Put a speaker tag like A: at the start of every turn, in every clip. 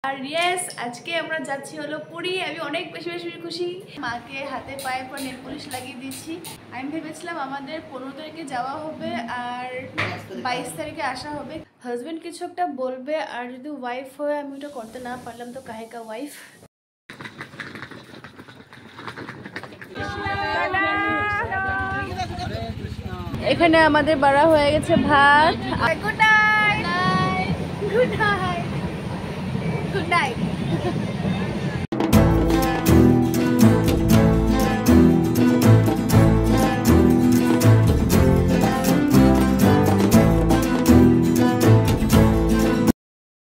A: আর yes, আজকে আমরা যাচ্ছি হলো পুরী। আমি অনেক বেশি খুশি। মাকে হাতে পায়ে পর নেল পলিশ লাগিয়ে দিয়েছি। আমি ভেবেছিলাম আমাদের 15 তারিখে যাওয়া হবে আর 22 তারিখে আসা হবে। হাজবেন্ড কিছু একটা বলবে, আর যদি ওয়াইফ হয় আমি ওটা করতে না পারলাম তো কাহেকা ওয়াইফ। এখানে আমাদের বাড়া হয়ে গেছে ভাত। Good night. Good night. Good night.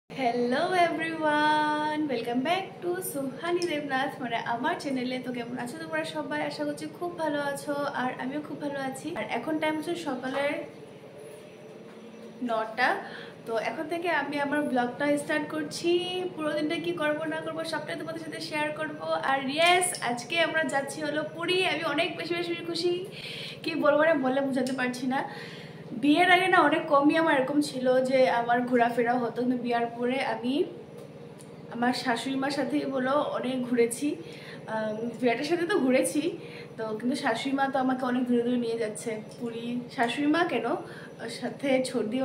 A: Hello everyone, welcome back to Suhani Debnath মানে আমার চ্যানেলে। তো কেমন আছো তোমরা সবাই? আশা করছি খুব ভালো আছো, আর আমিও খুব ভালো আছি। আর এখন টাইম হচ্ছে সকালের 9টা। তো এখন থেকে আমি আমার ব্লগটা স্টার্ট করছি। পুরো দিনটা কি করবো না করবো সবটাই তোমাদের সাথে শেয়ার করব। আর ইয়েস, আজকে আমরা যাচ্ছি হলো পুরী। আমি অনেক বেশি খুশি, কি বলবো না বলে বোঝাতে পারছি না। বিয়ের আগে না অনেক কমই আমার এরকম ছিল যে আমার ঘোরাফেরা হতো, কিন্তু বিয়ার পরে আমি আমার শাশুড়ি মার সাথেই বলো অনেক ঘুরেছি। বিয়াটার সাথে তো ঘুরেছি, তো কিন্তু শাশুড়ি মা তো আমাকে অনেক দূরে দূরে নিয়ে যাচ্ছে পুরী। শাশুড়ি মা কেন, ওর সাথে ছর্দি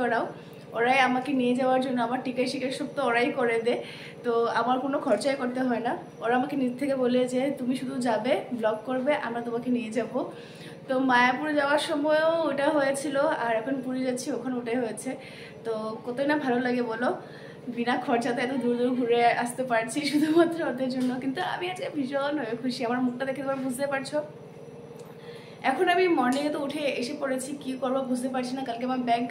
A: ওরাই আমাকে নিয়ে যাওয়ার জন্য আমার টিকিট সব তো ওরাই করে দেয়। তো আমার কোনো খরচাই করতে হয় না। ওরা আমাকে নিজ থেকে বলে যে তুমি শুধু যাবে, ব্লগ করবে, আমরা তোমাকে নিয়ে যাব। তো মায়াপুর যাওয়ার সময়ও ওটা হয়েছিল, আর এখন পুরী যাচ্ছি ওখানে ওটাই হয়েছে। তো কতই না ভালো লাগে বলো, বিনা খরচাতে এত দূর দূর ঘুরে আসতে পারছি শুধুমাত্র ওদের জন্য। কিন্তু আমি আজকে ভীষণ খুশি, আমার মুখটা দেখে তোমরা বুঝতে পারছো। এখন আমি মর্নিংয়ে তো উঠে এসে পড়েছি, কি করবো বুঝতে পারছি না। কালকে আমার ব্যাগ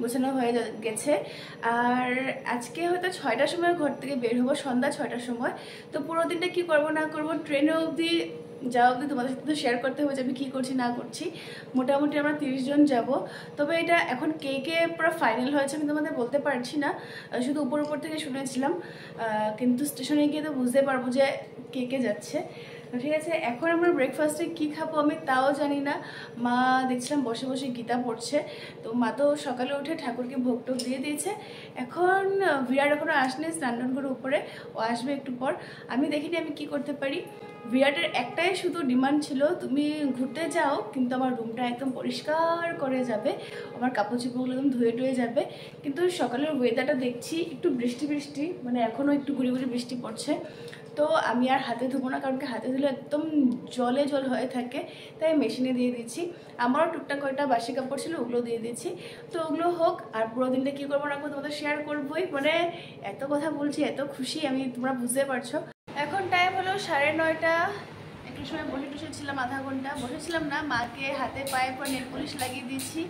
A: গোছানো হয়ে গেছে, আর আজকে হয়তো 6টার সময় ঘর থেকে বের হবো, সন্ধ্যা 6টার সময়। তো পুরো দিনটা কি করবো না করবো, ট্রেনে অবধি যাওয়া অবধি তোমাদের সাথে তো শেয়ার করতে হবে যে আমি কী করছি না করছি। মোটামুটি আমরা 30 জন যাব। তবে এটা এখন কে কে পুরো ফাইনাল হয়েছে আমি তোমাদের বলতে পারছি না, শুধু উপর থেকে শুনেছিলাম। কিন্তু স্টেশনে গিয়ে তো বুঝতে পারবো যে কে কে যাচ্ছে। ঠিক আছে, এখন আমরা ব্রেকফাস্টে কি খাবো আমি তাও জানি না। মা দেখছিলাম বসে বসে গীতা পড়ছে। তো মা তো সকালে উঠে ঠাকুরকে ভোগ টোগ দিয়ে দিয়েছে। এখন বিরাট এখনো আসলে স্নান করে উপরে, ও আসবে একটু পর। আমি দেখিনি আমি কি করতে পারি। বিরাটের একটাই শুধু ডিমান্ড ছিল, তুমি ঘুরতে যাও কিন্তু আমার রুমটা একদম পরিষ্কার করে যাবে, আমার কাপড় চোপড়গুলো একদম ধুয়ে টুয়ে যাবে। কিন্তু সকালের ওয়েদারটা দেখছি একটু বৃষ্টি মানে এখনও একটু গুড়ি বৃষ্টি পড়ছে। তো আমি আর হাতে ধুবো না, কারণ কি হাতে ধুলে একদম জল হয়ে থাকে, তাই মেশিনে দিয়ে দিচ্ছি। আমারও টুকটাক কয়েকটা বাসি কাপড় ছিল, ওগুলো দিয়ে দিচ্ছি। তো ওগুলো হোক, আর পুরো দিনটা কী করবো না করবো তোমাদের শেয়ার করবোই। মানে এত কথা বলছি, এত খুশি আমি, তোমরা বুঝতে পারছো। এখন টাইম হলো 9:30। একটু সময় বসেছিলাম, আধা ঘন্টা বসেছিলাম না, মাকে হাতে পায়ে পর নেল পলিশ লাগিয়ে দিয়েছি।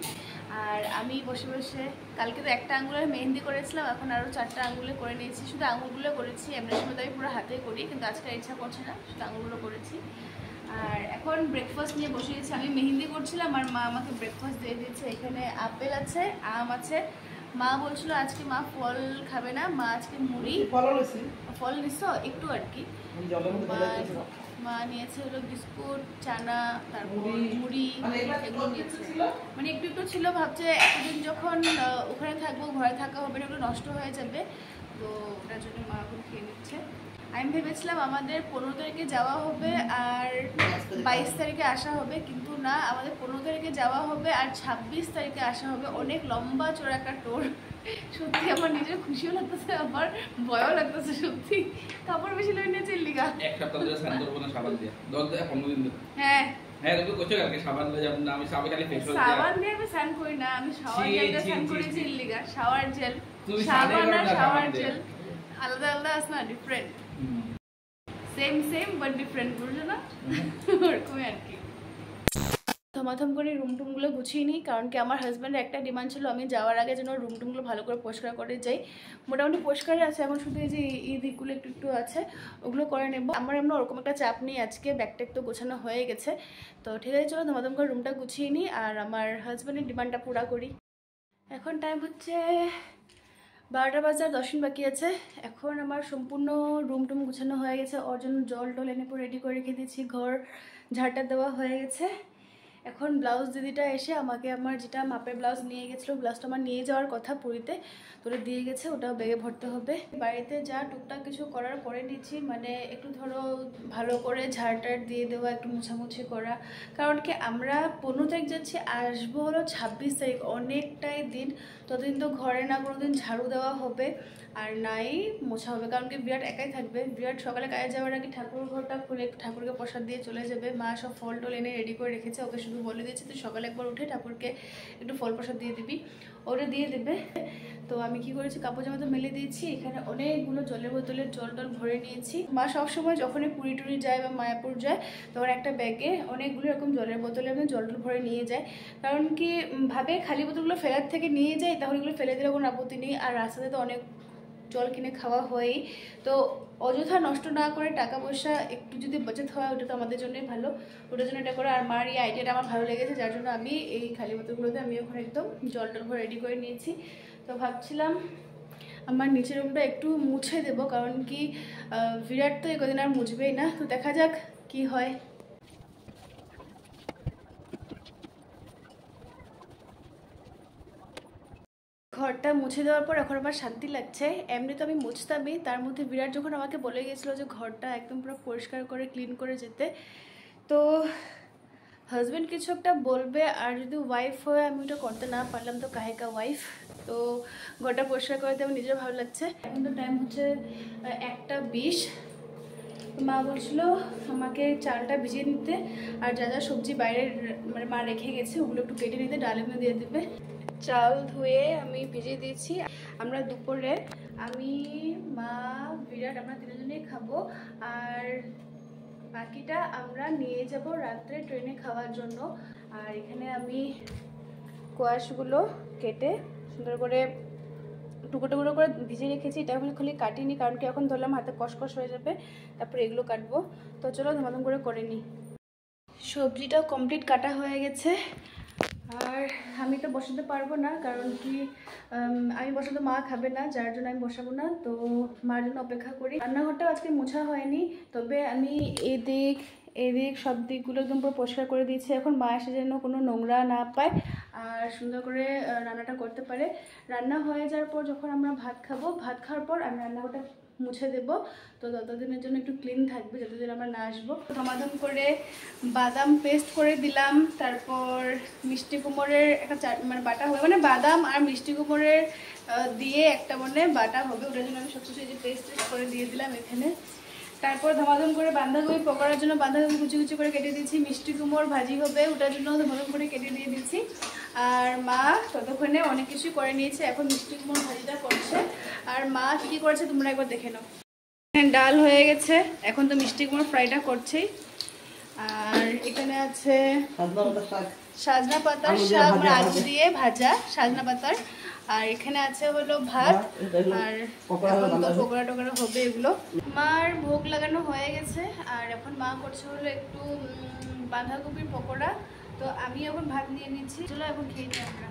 A: আর আমি বসে বসে কালকে তো একটা আঙুলের মেহেন্দি করেছিলাম, এখন আরও 4টা আঙুলে করে নিয়েছি। শুধু আঙুলগুলো করেছি, এমনি সময় তো আমি পুরো হাতে করি, কিন্তু আজকে ইচ্ছা করছে না, শুধু আঙুলগুলো করেছি। আর এখন ব্রেকফাস্ট নিয়ে বসে গেছি। আমি মেহেন্দি করছিলাম আর মা আমাকে ব্রেকফাস্ট দিয়ে দিয়েছে। এখানে আপেল আছে, আম আছে। মা বলছিল আজকে মা ফল খাবে না, মা আজকে মুড়ি ফল নিচ্ছ একটু আর কি। মা নিয়েছে হলো বিস্কুট, চানা, তারপর মুড়ি, এগুলো নিয়েছে। মানে একটু একটু ছিল, ভাবছে এতদিন যখন ওখানে থাকবো, ঘরে থাকা হবে না, এগুলো নষ্ট হয়ে যাবে, তো ওটার জন্য মা এখন খেয়ে নিচ্ছে। আমি ভেবেছিলাম আমাদের 15 তারিখে যাওয়া হবে আর 22 তারিখে আসা হবে, কিন্তু না, আমাদের 15 তারিখে যাওয়া হবে আর 26 তারিখে আসা হবে। অনেক লম্বা চড়া একটা টোর। সত্যি আমার নিজের খুশিও লাগতেছে, আবার ভয়ও লাগতেছে। সত্যি কাপড় বেশি লই নিয়েছে লিগা।
B: এক সপ্তাহ ধরে স্নান করব না সাবান দিয়ে, 10 থেকে 15 দিন ধরে।
A: হ্যাঁ
B: হ্যাঁ, তুমি কইছো কালকে সাবান দিয়ে যাব না, আমি সাবান খালি ফেস ওয়াশ দিয়ে।
A: সাবান দিয়ে আমি স্নান করি না, আমি শাওয়ার জেল দিয়ে স্নান করেছি লিগা। শাওয়ার জেল,
B: তুমি
A: সাবান আর শাওয়ার
B: দিয়ে।
A: জেল আলাদা আলাদা আছে না, ডিফারেন্ট। সেম বাট ডিফারেন্ট, বুঝছো না? ওরকমই আর কি। থমাথম করে রুম টুমগুলো গুছিয়ে নিই, কারণ কি আমার হাজব্যান্ডের একটা ডিমান্ড ছিল আমি যাওয়ার আগে যেন রুম টুমগুলো ভালো করে পরিষ্কার করে যাই। মোটামুটি পরিষ্কারই আছে, এখন শুধু এই যে এই দিকগুলো একটু একটু আছে, ওগুলো করে নেব। আমার এমন ওরকম একটা চাপ নেই, আজকে ব্যাগটা তো গোছানো হয়ে গেছে। তো ঠিক আছে, চলো থমাথম করে রুমটা গুছিয়ে নিই আর আমার হাজব্যান্ডের ডিমান্ডটা পুরা করি। এখন টাইম হচ্ছে 12টা বাজে আর 10 মিনিট বাকি আছে। এখন আমার সম্পূর্ণ রুম টুম গুছানো হয়ে গেছে, ওর জন্য জল টল এনে পরে রেডি করে রেখে দিয়েছি, ঘর ঝাড়টা দেওয়া হয়ে গেছে। এখন ব্লাউজ দিদিটা এসে আমাকে আমার যেটা মাপের ব্লাউজ নিয়ে গেছিলো, ব্লাউজটা আমার নিয়ে যাওয়ার কথা পুরীতে, তো ওটা দিয়ে গেছে, ওটাও ব্যাগে ভরতে হবে। বাড়িতে যা টুকটাক কিছু করার করে নিচ্ছি, মানে একটু ধরো ভালো করে ঝাড়টার দিয়ে দেওয়া, একটু মুছামুছি করা। কারণ কি আমরা 15 তারিখ যাচ্ছি, আসবো হলো 26 তারিখ, অনেকটাই দিন। ততদিন তো ঘরে না কোনোদিন ঝাড়ু দেওয়া হবে আর নাই মোছা হবে, কারণ কি বিরাট একাই থাকবে। বিরাট সকালে কাজে যাওয়ার আগে ঠাকুর ঘরটা খুলে ঠাকুরকে প্রসাদ দিয়ে চলে যাবে। মা সব ফল টল এনে রেডি করে রেখেছে, ওকে শুধু বলে দিয়েছে তুই সকালে একবার উঠে ঠাকুরকে একটু ফল প্রসাদ দিয়ে দিবি, ওটা দিয়ে দেবে। তো আমি কি করেছি, কাপড় জামা তো মেলে দিয়েছি, এখানে অনেকগুলো জলের বোতলের জল টল ভরে নিয়েছি। মা সবসময় যখনই পুরী টুরি যায় বা মায়াপুর যায়, তখন একটা ব্যাগে অনেকগুলো এরকম জলের বোতলে আমি জল টল ভরে নিয়ে যায়। কারণ কি ভাবে খালি বোতলগুলো ফেলার থেকে নিয়ে যায়, তাহলে এগুলো ফেলে দিলে কোনো আপত্তি নেই। আর রাস্তাতে তো অনেক জল কিনে খাওয়া হয়ই, তো অযথা নষ্ট না করে টাকা পয়সা একটু যদি বাঁচাতে হয়, ওটা তো আমাদের জন্যই ভালো, ওটার জন্য এটা করে। আর মার এই আইডিয়াটা আমার ভালো লেগেছে, যার জন্য আমি এই খালি বোতলগুলোতে আমি ওখানে একদম জল টল ভরে রেডি করে নিয়েছি। তো ভাবছিলাম আমার নিচের রুমটা একটু মুছে দেবো, কারণ কি বিরাট তো এই কদিন আর মুছবেই না, তো দেখা যাক কি হয়। ঘরটা মুছে দেওয়ার পর এখন আমার শান্তি লাগছে। এমনি তো আমি মুছতামই, তার মধ্যে বিরাট যখন আমাকে বলে গেছিলো যে ঘরটা একদম পুরো পরিষ্কার করে ক্লিন করে যেতে, তো হাজব্যান্ড কিছু একটা বলবে, আর যদি ওয়াইফ হয়ে আমি ওটা করতে না পারলাম তো কাহেকা ওয়াইফ। তো ঘরটা পরিষ্কার করতে আমার নিজের ভালো লাগছে। এখন তো টাইম হচ্ছে 1:20। মা বলছিল আমাকে চালটা ভিজিয়ে নিতে, আর যা যা সবজি বাইরে মানে মা রেখে গেছে ওগুলো একটু কেটে নিতে, ডালে মধ্যে দিয়ে দেবে। চাল ধুয়ে আমি ভিজিয়ে দিয়েছি। আমরা দুপুরে আমি, মা, বিরাট আমরা তিনজনেই খাবো, আর বাকিটা আমরা নিয়ে যাব রাত্রে ট্রেনে খাওয়ার জন্য। আর এখানে আমি কোয়াশগুলো কেটে সুন্দর করে টুকরো টুকরো করে ভিজিয়ে রেখেছি। এটা আমি খালি কাটিনি, কারণ কি এখন ধরলাম হাতে কষকষ হয়ে যাবে, তারপরে এগুলো কাটবো। তো চলো ধমাধম করে নিই। সবজিটাও কমপ্লিট কাটা হয়ে গেছে, আর আমি তো বসাতে পারবো না, কারণ কি আমি বসাতে মা খাবে না, যার জন্য আমি বসাবো না। তো মার জন্য অপেক্ষা করি। রান্নাঘরটাও আজকে মোছা হয়নি, তবে আমি এদিক সব দিকগুলো একদম পুরো পরিষ্কার করে দিয়েছি। এখন মা এসে যেন কোনো নোংরা না পায় আর সুন্দর করে রান্নাটা করতে পারে। রান্না হয়ে যাওয়ার পর যখন আমরা ভাত খাবো, ভাত খাওয়ার পর আমি রান্নাঘরটা মুছে দেব, তো ততদিনের জন্য একটু ক্লিন থাকবে যতদিন আমরা না আসবো। ধমাধম করে বাদাম পেস্ট করে দিলাম, তারপর মিষ্টি কুমড়ের একটা মানে বাটা হবে, মানে বাদাম আর মিষ্টি কুমড়ের দিয়ে একটা মানে বাটা হবে, ওটার জন্য আমি সব কিছু এই যে পেস্ট করে দিয়ে দিলাম এখানে। তারপর ধমাধম করে বাঁধাকপি পকোড়ার জন্য বাঁধাকপি কুচি কুচি করে কেটে দিচ্ছি। মিষ্টি কুমড় ভাজি হবে, ওটার জন্য ধমাধম করে কেটে দিয়ে দিচ্ছি। আর মা ততক্ষণে অনেক কিছু করে নিয়েছে, এখন মিষ্টি কুমড় ভাজিটা করছে। আর মা কী করেছে তোমরা একবার দেখে নাও। ডাল হয়ে গেছে, এখন তো মিষ্টি কুমড় ফ্রাইটা করছেই। আর এখানে আছে সাজনা পাতার শাক, আলু দিয়ে ভাজা সাজনা পাতার। আর এখানে আছে হলো ভাত, আর এখন তো পকোড়া টোকরা হবে এগুলো। মার ভোগ লাগানো হয়ে গেছে, আর এখন মা করছে হলো একটু বাঁধাকপির পকোড়া। তো আমি এখন ভাত নিয়ে নিচ্ছি, চলো এখন খেয়ে নিই আমরা।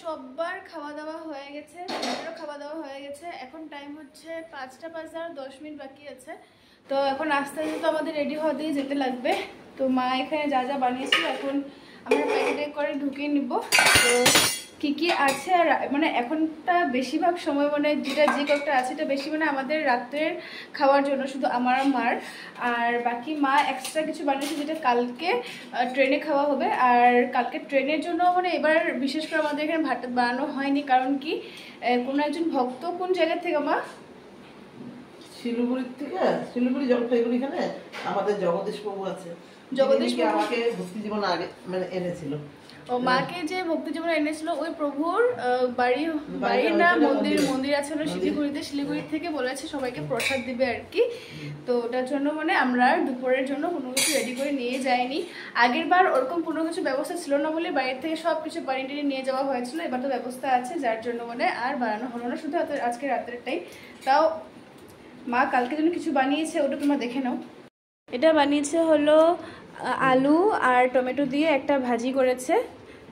A: সবার খাওয়া দাওয়া হয়ে গেছে, আমারও খাওয়া দাওয়া হয়ে গেছে। এখন টাইম হচ্ছে 5টা বাজে, আর 10 মিনিট বাকি আছে। তো এখন আস্তে আস্তে তো আমাদের রেডি হতেই যেতে লাগবে। তো মা এখানে যা যা বানিয়েছিল এখন আমরা প্যাকেটে করে ঢুকিয়ে নিব। তো কী কী আছে, আর মানে এখনটা বেশিরভাগ সময় মানে যেটা যে কয়েকটা আছে এটা বেশি মানে আমাদের রাত্রের খাওয়ার জন্য, শুধু আমার আর মার। আর বাকি মা এক্সট্রা কিছু বানিয়েছে যেটা কালকে ট্রেনে খাওয়া হবে। আর কালকে ট্রেনের জন্য মানে এবার বিশেষ করে আমাদের এখানে ভাত বানানো হয়নি, কারণ কি কোনো একজন ভক্ত কোন জায়গা থেকে মা
C: শিলিগুড়ির থেকে, শিলিগুড়ি জলপাইগুড়ি এখানে আমাদের জগদীশ প্রভু আছে,
A: জগদীশ
C: আমাকে ভক্তি জীবন আগে মানে এনেছিল।
A: ও মাকে যে ভক্তি জীবন এনেছিল ওই প্রভুর বাড়ি না মন্দির আছে হলো শিলিগুড়িতে। শিলিগুড়ি থেকে বলেছে সবাইকে প্রসাদ দিবে আর কি। তো ওটার জন্য মানে আমরা দুপুরের জন্য কোনো কিছু রেডি করে নিয়ে যাইনি। আগের বার ওরকম কোনো কিছু ব্যবস্থা ছিল না বলে বাইরে থেকে সব কিছু বানিয়ে টেনে নিয়ে যাওয়া হয়েছিল। এবার তো ব্যবস্থা আছে, যার জন্য মানে আর বানানো হলো না, শুধু আজকে রাত্রেরটাই। তাও মা কালকে জন্য কিছু বানিয়েছে, ওটা তোমরা দেখে নাও। এটা বানিয়েছে হলো আলু আর টমেটো দিয়ে একটা ভাজি করেছে,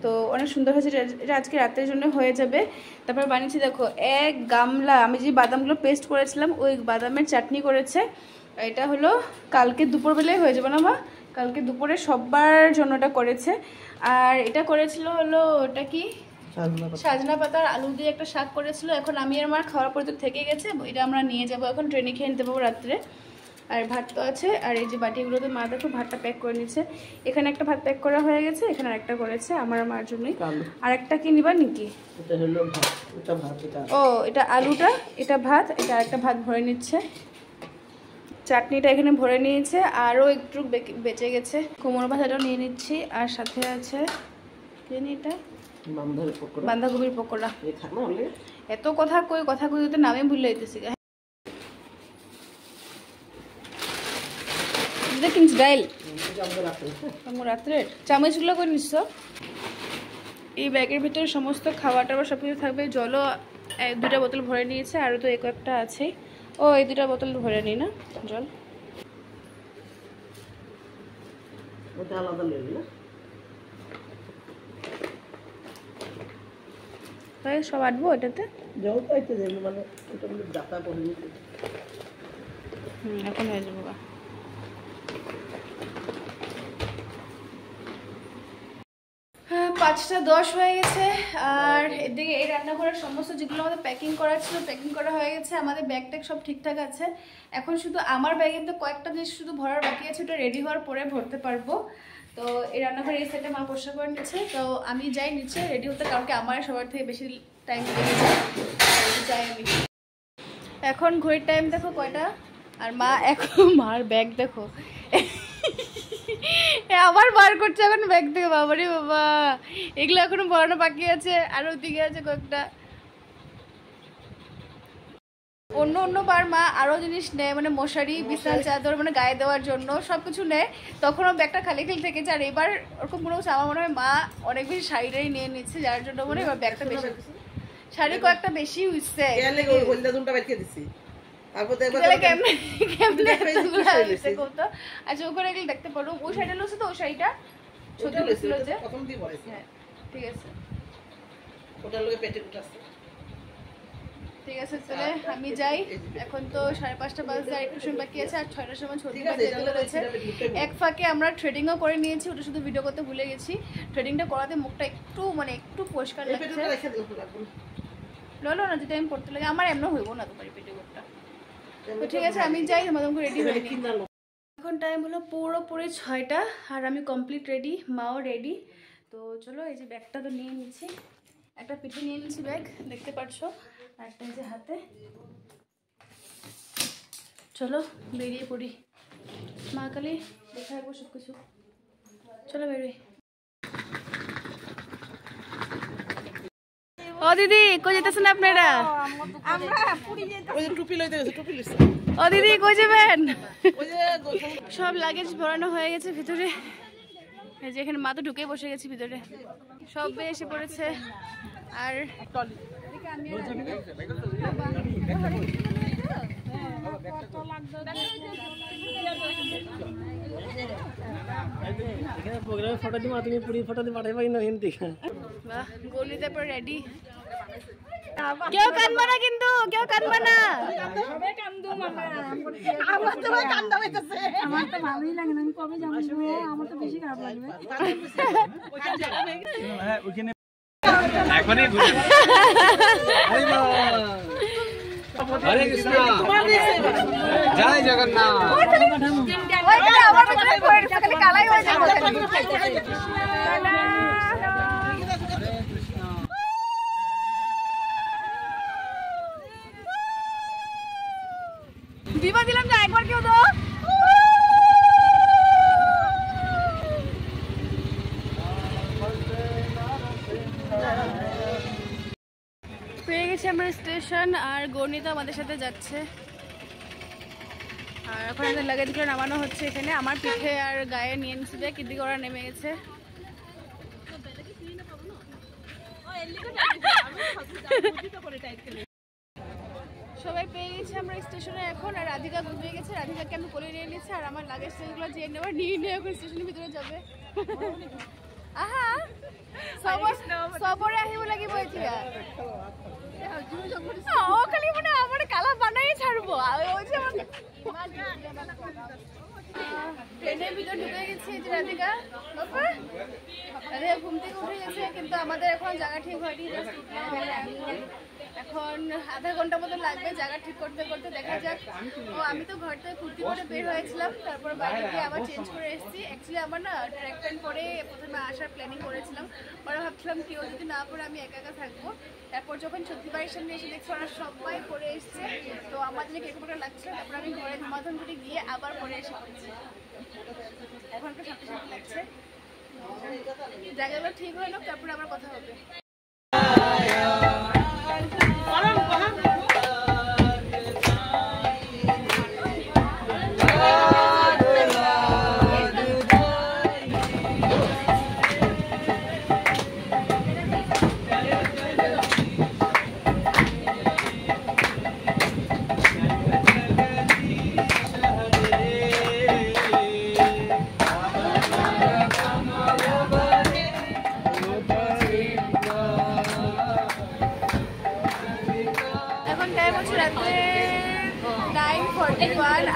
A: তো অনেক সুন্দর হয়েছে। এটা আজকে রাতের জন্য হয়ে যাবে। তারপর বানিয়েছি দেখো 1 গামলা আমি যে বাদামগুলো পেস্ট করেছিলাম ওই বাদামের চাটনি করেছে। এটা হলো কালকে দুপুরবেলায় হয়ে যাবে না মা, কালকে দুপুরে সবার জন্য এটা করেছে। আর এটা করেছিল হলো ওটা কি সাজনা পাতার আলু দিয়ে একটা শাক করেছিল। এখন আমি আর আমার খাওয়ার পর তো থেকে গেছে, এটা আমরা নিয়ে যাব এখন ট্রেনে খেয়ে নিতে পারবো রাত্রে। আর ভাত তো আছে, আর এই যে বাটিগুলোতে মা দেখো ভাতটা প্যাক করে নিচ্ছে। এখানে একটা ভাত প্যাক করা হয়ে গেছে, এখানে আরেকটা করেছে আমার মার জন্যই। আর একটা কি নিবা নাকি? ও এটা আলুটা, এটা ভাত, এটা আরেকটা ভাত ভরে নিচ্ছে। চাটনিটা এখানে ভরে নিয়েছে, আরও একটু বেঁচে গেছে। কুমড়ো ভাজাটাও নিয়ে নিচ্ছি, আর সাথে আছে এটা বাঁধাকপির পকোড়া। এত কথা কই তো নামে ভুলে যেতেছি। কিনছি ডাইল রাত্রে চামচগুলো করে নিচ্ছ। এই ব্যাগের ভিতরে সমস্ত খাবার টাবার সব কিছু থাকবে। জলও 2টা বোতল ভরে নিয়েছে, আরও তো একটা আছেই। ও এই 2টা বোতল ভরে নিই না জল। সব আটবো এটাতে। এখন হয়ে যাবো। 5:10 হয়ে গেছে। আর এদিকে এই রান্নাঘরের সমস্ত যেগুলো আমাদের প্যাকিং করা ছিল প্যাকিং করা হয়ে গেছে। আমাদের ব্যাগ ট্যাগ সব ঠিকঠাক আছে। এখন শুধু আমার ব্যাগে তো কয়েকটা জিনিস শুধু ভরার বাকি আছে, ওটা রেডি হওয়ার পরে ভরতে পারবো। তো এই রান্নাঘরে এই সাইডটা মা পরিষ্কার করে নিচ্ছে। তো আমি যাই নিচে রেডি হতে, কারণ কি আমার সবার থেকে বেশি টাইম লেগে যায়। যাই আমি। এখন ঘড়ির টাইম দেখো কয়টা, আর মা এখন মার ব্যাগ দেখো আবার বার করছে এখন ব্যাগ থেকে। বাবারে বাবা, এগুলো এখনো বড়ানো বাকি আছে, আরো দিকে আছে কয়েকটা। অন্য বার মা আরো জিনিস নেয়, মানে মশারি, বিছানার চাদর, মানে গায়ে দেওয়ার জন্য সবকিছু নেয়, তখনও ব্যাগটা খালি খালি থেকেছে। আর এবার ওরকম কোনো কিছু, আমার মনে হয় মা অনেক বেশি শাড়িটাই নিয়ে নিচ্ছে, যার জন্য মনে হয় এবার ব্যাগটা বেশি, শাড়ি কয়েকটা বেশি হচ্ছে। আচ্ছা ওখানে গেলে দেখতে পারো, ওই শাড়িটা লুছে তো, ওই শাড়িটা ঠিক আছে ঠিক আছে। তাহলে আমি যাই, এখন তো 5:30 বাজে, আর একটু সময় বাকি আছে। আর 6টার সময় ছুটি রয়েছে। এক ফাঁকে আমরা থ্রেডিংও করে নিয়েছি, ওটা শুধু ভিডিও করতে ভুলে গেছি। থ্রেডিংটা করাতে মুখটা একটু পরিষ্কার লাগছে। না যদি আমি পড়তে লাগে আমার এমন হইব না তোমার পেটিকোটটা। তো ঠিক আছে আমি যাই, তোমাদের রেডি হয়ে নিই। এখন টাইম হলো পুরোপুরি 6টা, আর আমি কমপ্লিট রেডি, মাও রেডি। তো চলো, এই যে ব্যাগটা তো নিয়ে নিচ্ছি, একটা পিঠে নিয়ে নিচ্ছি ব্যাগ দেখতে পাচ্ছ, আর একটা যে হাতে। চলো বেরিয়ে পড়ি, মা কালী দেখা রাখবো সব কিছু। চলো বেরিয়ে। ও দিদি কই যেতেছেন আপনারা? ও দিদি কই যাবেন? সব লাগেজ ভরানো হয়ে গেছে ভিতরে, এই যে এখানে মা তো ঢুকে বসে গেছে ভিতরে, সব এসে পড়েছে। আর
D: ফটো দিবা, তুমি পুরি ফটো দিয়ে পাঠাইবা না হিন্দি।
A: বাহ, গলিতে পুরো রেডি। কেউ কাঁদবা না কিন্তু, কেউ কাঁদবা না।
E: সবাই কান্দু মামা, আমার তো কান্দা হইতাছে। আমার তো ভালোই লাগে না, আমি কবে যাবো, আমার তো বেশি খারাপ লাগবে।
D: হ্যাঁ ওখানে এখনই ঘুরে হরে কৃষ্ণ জয় জগন্নাথ।
A: ওইটা আমার মনে পড়ে খালি কালাই হয়ে যাবে। দিবা দিলাম না, একবার কেউ দাও। পেয়ে গেছি আমরা স্টেশন, আর গণিতা আমাদের সাথে যাচ্ছে। আর এখন আমাদের লাগেজগুলো নামানো হচ্ছে এখানে। আমার পিঠে আর গায়ে নিয়ে নিচ্ছে, দেখ এদিকে ওরা নেমে গেছে। সবাই পেয়ে গেছি আমরা স্টেশনে এখন। আর রাধিকা ঘুমিয়ে গেছে, রাধিকাকে আমি কোলে নিয়ে নিচ্ছি। আর আমার লাগেজগুলো যে নেওয়ার নিয়ে এখন স্টেশনের ভিতরে যাবে। আহা সবরে আহিব লাগিব এতিয়া। ও খালি মানে আমার কালা বানাই ছাড়বো। ওই যে ট্রেনের ভিতর ঢুকে গেছি যে রাধিকা বাবা রাধিকা ঘুম থেকে উঠে গেছে, কিন্তু আমাদের এখন জায়গা ঠিক হয়নি। এখন আধা ঘন্টা মতো লাগবে জায়গা ঠিক করতে করতে, দেখা যাক। ও আমি তো ঘর থেকে কুর্তি পরে বের হয়েছিলাম, তারপর বাইরে গিয়ে আবার চেঞ্জ করে এসেছি। অ্যাকচুয়ালি আমার না ট্র্যাক প্যান্ট পরে প্রথমে আসার প্ল্যানিং করেছিলাম, পরে ভাবছিলাম কেউ যদি না পরে আমি একা একা থাকবো। তারপর যখন সত্যি বাড়ির সামনে এসে দেখছি ওরা সবাই পরে এসছে, তো আমার জন্য কেরকম একটা লাগছে। তারপর আমি ঘরে ধুমাধুম করে গিয়ে আবার পরে এসে পড়েছি। এখন একটু সাথে সাথে লাগছে, জায়গাগুলো ঠিক হলো তারপরে আবার কথা হবে।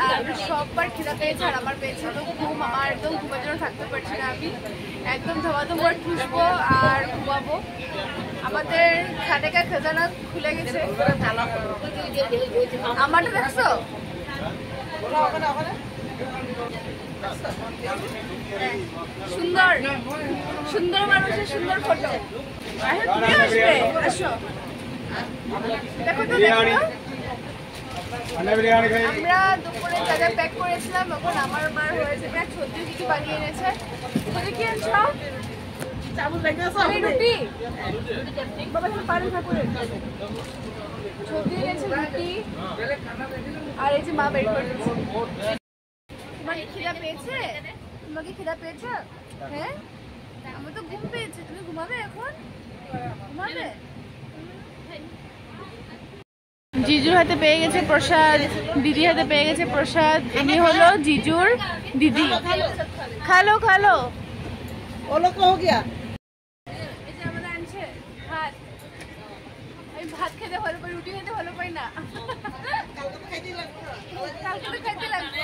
A: আর সববার খিদা পেয়েছে, আর আমার পেয়েছে তো ঘুম। আমার একদম ঘুমের জন্য থাকতে পারছি না, আমি একদম ধমাধম করে ঠুসবো আর ঘুমাবো। আমাদের খাটেকা খেজানা খুলে গেছে, আমারটা দেখছো? সুন্দর সুন্দর মানুষের সুন্দর ফটো। তুমি আসবে, আসো দেখো তো, দেখো। আমরা দুপুরে যা যা প্যাক করেছিলাম এখন আমার মার হয়েছে প্যাক। সত্যি কি বানিয়ে এনেছে? তুমি কি আনছো? রুটি বাবা পারেন ঠাকুরের সবজি এনেছে, রুটি আর এই যে মা বের করে দিচ্ছে। তোমার খিদা পেয়েছে? তোমাকে খিদা পেয়েছে? হ্যাঁ, আমার তো ঘুম পেয়েছে। তুমি ঘুমাবে এখন? ঘুমাবে? জিজুর হাতে পেয়ে গেছে প্রসাদ, দিদির হাতে পেয়ে গেছে প্রসাদ। ইনি হলো জিজুর দিদি। খালো খালো,
C: ওলো কো গিয়া।
A: এই যে আমাদের আনছে ভাত। আমি ভাত খেতে ভালো পাই, রুটি খেতে ভালো পাই না। কালকে তো খাইতে লাগবে।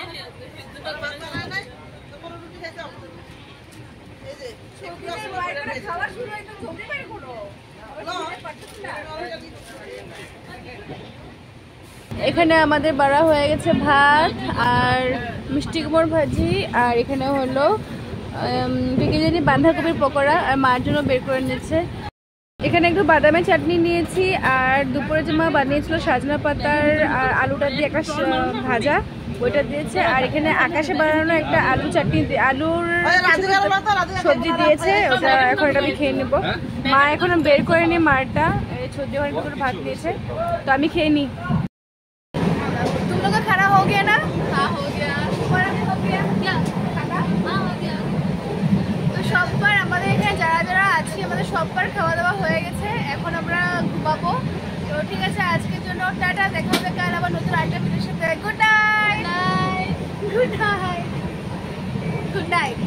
A: খাওয়া শুরু হয় তো জমি বাইরে করো। এখানে আমাদের বাড়া হয়ে গেছে ভাত আর মিষ্টি কুমড় ভাজি, আর এখানে হলো জানি বাঁধাকপির পকোড়া, আর মার জন্য বের করে নিচ্ছে। এখানে একটু বাদামের চাটনি নিয়েছি, আর দুপুরে যে মা বানিয়েছিল সাজনা পাতার আর আলুটা দিয়ে একটা ভাজা, ওইটা দিয়েছে। আর এখানে আকাশে বানানো একটা আলু চাটনি, আলুর সবজি দিয়েছে, ওটা এখন এটা আমি খেয়ে নেবো। মা এখন বের করে নি মারটা, সবজি ওখানে করে ভাত দিয়েছে, তো আমি খেয়ে নিই। तुम लोग का खाना हो गया ना? हाँ हो गया। तुम्हारा भी हो गया? क्या खाना? हाँ हो गया। তো সববার আমাদের এখানে যারা যারা আছি আমাদের সববার খাওয়া দাওয়া হয়ে গেছে, এখন আমরা ঘুমাবো। তো ঠিক আছে, আজকের জন্য টাটা, দেখা হবে কাল আবার নতুন আরেকটা ভিডিওর সাথে। Good night. Good night. Good night.